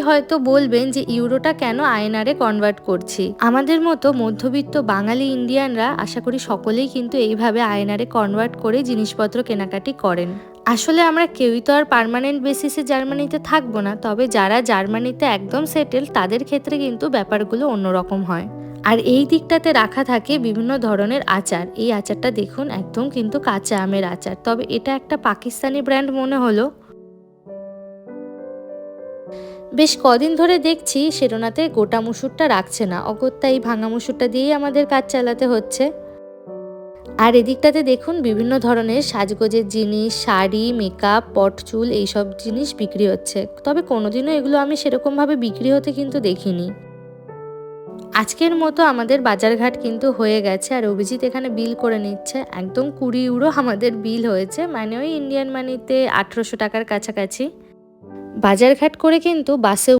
হয়তো বলবেন যে ইউরোটা কেন আইএনআরে কনভার্ট করছি। আমাদের মতো মধ্যবিত্ত বাঙালি ইন্ডিয়ানরা আশা করি সকলেই কিন্তু এইভাবে আইএনআরে কনভার্ট করে জিনিসপত্র কেনাকাটি করেন। আসলে আমরা কেউই তো আর পার্মানেন্ট বেসিসে জার্মানিতে থাকবো না, তবে যারা জার্মানিতে একদম সেটেল তাদের ক্ষেত্রে কিন্তু ব্যাপারগুলো অন্যরকম হয়। আর এই দিকটাতে রাখা থাকে বিভিন্ন ধরনের আচার। এই আচারটা দেখুন, একদম কিন্তু কাঁচা আমের আচার, তবে এটা একটা পাকিস্তানি ব্র্যান্ড মনে হলো। বেশ কদিন ধরে দেখছি সেরোনাতে গোটা মুসুরটা রাখছে না, অগত্যা এই ভাঙা মুসুরটা দিয়েই আমাদের কাজ চালাতে হচ্ছে। আর এদিকটাতে দেখুন বিভিন্ন ধরনের সাজগোজের জিনিস, শাড়ি, মেকআপ, পটচুল এইসব জিনিস বিক্রি হচ্ছে, তবে কোনোদিনও এগুলো আমি সেরকমভাবে বিক্রি হতে কিন্তু দেখিনি। আজকের মতো আমাদের বাজারঘাট কিন্তু হয়ে গেছে, আর অভিজিৎ এখানে বিল করে নিচ্ছে। একদম 20 ইউরো আমাদের বিল হয়েছে, মানে ওই ইন্ডিয়ান মানিতে 1800 টাকার কাছাকাছি। বাজারঘাট করে কিন্তু বাসে